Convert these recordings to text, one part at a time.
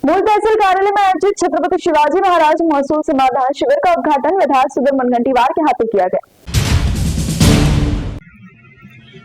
मूल तहसील कार्यालय में आयोजित छत्रपति शिवाजी महाराज महसूल समाधान शिविर का उद्घाटन विधायक सुधीर मुनगंटीवार के हाथों किया गया।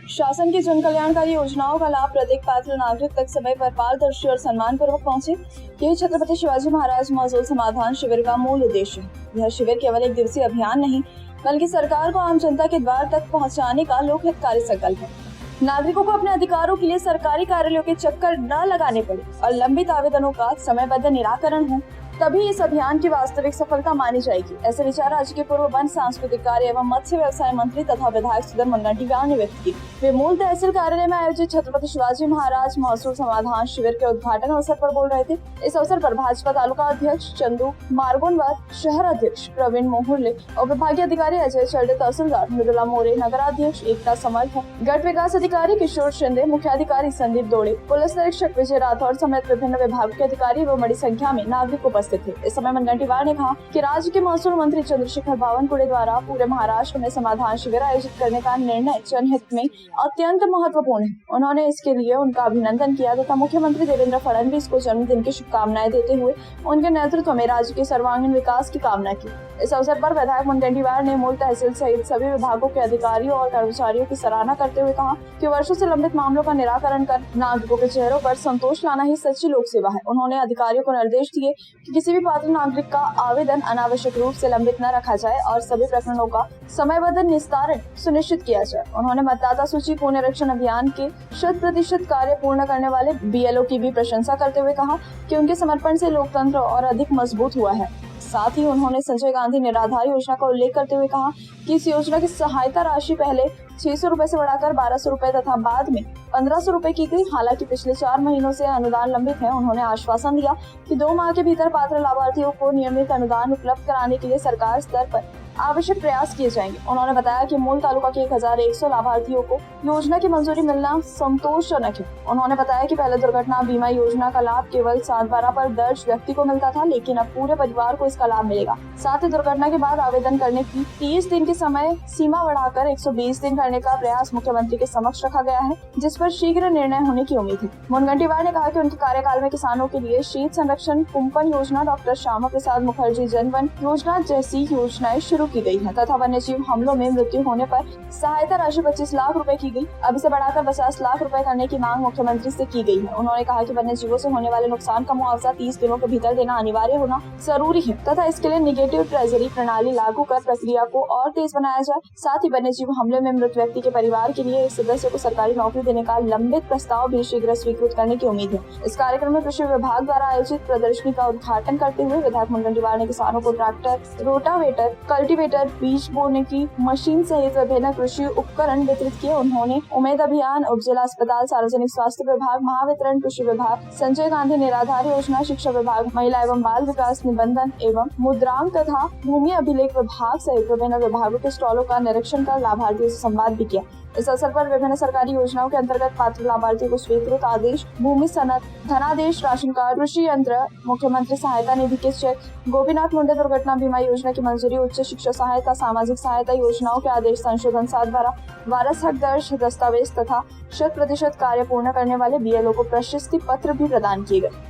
शासन की जन कल्याणकारी योजनाओं का लाभ प्रत्येक पात्र नागरिक तक समय पर पारदर्शी और सम्मान पूर्वक पहुंचे, यही छत्रपति शिवाजी महाराज महसूल समाधान शिविर का मूल उद्देश्य है। यह शिविर केवल एक दिवसीय अभियान नहीं, बल्कि सरकार को आम जनता के द्वार तक पहुंचाने का लोकहितकारी संकल्प है। नागरिकों को अपने अधिकारों के लिए सरकारी कार्यालयों के चक्कर न लगाने पड़े और लंबित आवेदनों का समयबद्ध निराकरण हो, तभी इस अभियान की वास्तविक सफलता मानी जाएगी। ऐसे विचार राज्य के पूर्व वन सांस्कृतिक कार्य एवं मत्स्य व्यवसाय मंत्री तथा विधायक सुधीर मुनगंटीवार ने व्यक्त किए। वे मूल तहसील कार्यालय में आयोजित छत्रपति शिवाजी महाराज महसूल समाधान शिविर के उद्घाटन अवसर पर बोल रहे थे। इस अवसर पर भाजपा तालुका अध्यक्ष चंदू मार्गोनवर, शहर अध्यक्ष प्रवीण मोहुल्ले और विभागीय अधिकारी अजय चर्डे, तहसीलदार मृदुला मोरे, नगराध्यक्ष एकता समर्थ, गट विकास अधिकारी किशोर शिंदे, मुख्याधिकारी संदीप दोड़े, पुलिस निरीक्षक विजय राठौर समेत विभिन्न विभागों के अधिकारी व बड़ी संख्या में नागरिक उपस्थित थे। इस समय मुनगंटीवार ने कहा कि राज्य के महसूल मंत्री चंद्रशेखर बावनकुळे द्वारा पूरे महाराष्ट्र में समाधान शिविर आयोजित करने का निर्णय जनहित में अत्यंत महत्वपूर्ण है। उन्होंने इसके लिए उनका अभिनंदन किया तथा मुख्यमंत्री देवेंद्र फडणवीस को जन्मदिन की शुभकामनाएं देते हुए उनके नेतृत्व में राज्य के सर्वांगीण विकास की कामना की। इस अवसर पर विधायक मुनगंटीवार ने मूल तहसील सहित सभी विभागों के अधिकारियों और कर्मचारियों की सराहना करते हुए कहा कि वर्षों से लंबित मामलों का निराकरण कर नागरिकों के चेहरों पर संतोष लाना ही सच्ची लोक सेवा है। उन्होंने अधिकारियों को निर्देश दिए कि किसी भी पात्र नागरिक का आवेदन अनावश्यक रूप से लंबित न रखा जाए और सभी प्रकरणों का समयबद्ध निस्तारण सुनिश्चित किया जाए। उन्होंने मतदाता सूची पुनरीक्षण अभियान के 100% कार्य पूर्ण करने वाले BLO की भी प्रशंसा करते हुए कहा कि उनके समर्पण से लोकतंत्र और अधिक मजबूत हुआ है। साथ ही उन्होंने संजय गांधी निराधार योजना का उल्लेख करते हुए कहा कि इस योजना की सहायता राशि पहले 600 रुपए से बढ़ाकर 1200 रुपए तथा बाद में 1500 रुपए की गई। हालांकि पिछले 4 महीनों से अनुदान लंबित है। उन्होंने आश्वासन दिया कि 2 माह के भीतर पात्र लाभार्थियों को नियमित अनुदान उपलब्ध कराने के लिए सरकार स्तर पर आवश्यक प्रयास किए जाएंगे। उन्होंने बताया कि मूल तालुका के 1100 लाभार्थियों को योजना की मंजूरी मिलना संतोषजनक है। उन्होंने बताया कि पहले दुर्घटना बीमा योजना का लाभ केवल 7/12 पर दर्ज व्यक्ति को मिलता था, लेकिन अब पूरे परिवार को इसका लाभ मिलेगा। साथ ही दुर्घटना के बाद आवेदन करने की 30 दिन की समय सीमा बढ़ाकर 120 दिन करने का प्रयास मुख्यमंत्री के समक्ष रखा गया है, जिस पर शीघ्र निर्णय होने की उम्मीद है। मुनगंटीवार ने कहा कि उनके कार्यकाल में किसानों के लिए शीत संरक्षण कुंपण योजना, डॉक्टर श्यामा प्रसाद मुखर्जी जनवन योजना जैसी योजनाएं शुरू की गई है तथा वन्यजीव हमलों में मृत्यु होने पर सहायता राशि 25 लाख रुपए की गई। अब इसे बढ़ाकर 50 लाख रुपए करने की मांग मुख्यमंत्री से की गई है। उन्होंने कहा कि वन्यजीवों से होने वाले नुकसान का मुआवजा 30 दिनों के भीतर देना अनिवार्य होना जरूरी है तथा इसके लिए नेगेटिव ट्रेजरी प्रणाली लागू कर प्रक्रिया को और तेज बनाया जाए। साथ ही वन्यजीव हमले में मृत व्यक्ति के परिवार के लिए एक सदस्य को सरकारी नौकरी देने का लंबित प्रस्ताव भी शीघ्र स्वीकृत करने की उम्मीद है। इस कार्यक्रम में कृषि विभाग द्वारा आयोजित प्रदर्शनी का उद्घाटन करते हुए विधायक मुनगंटीवार ने किसानों को ट्रैक्टर, रोटावेटर, कल्टीवेटर, बीज बोने की मशीन सहित विभिन्न कृषि उपकरण वितरित किए। उन्होंने उम्मीद अभियान, उपजिला अस्पताल, सार्वजनिक स्वास्थ्य विभाग, महावितरण, कृषि विभाग, संजय गांधी निराधार योजना, शिक्षा विभाग, महिला एवं बाल विकास, निबंधन एवं मुद्रांक तथा भूमि अभिलेख विभाग सहित विभिन्न विभागों के स्टॉलों का निरीक्षण कर लाभार्थियों से संवाद भी किया। इस अवसर पर विभिन्न सरकारी योजनाओं के अंतर्गत पात्र लाभार्थियों को स्वीकृत आदेश, भूमि सनद, धनादेश, राशन कार्ड, कृषि यंत्र, मुख्यमंत्री सहायता निधि के चेक, गोपीनाथ मुंडे दुर्घटना बीमा योजना की मंजूरी, उच्च शिक्षा सहायता, सामाजिक सहायता योजनाओं के आदेश, संशोधन 7/12, वारस हक दर्ज दस्तावेज तथा 100% कार्य पूर्ण करने वाले BLO को प्रशस्ति पत्र भी प्रदान किए गए।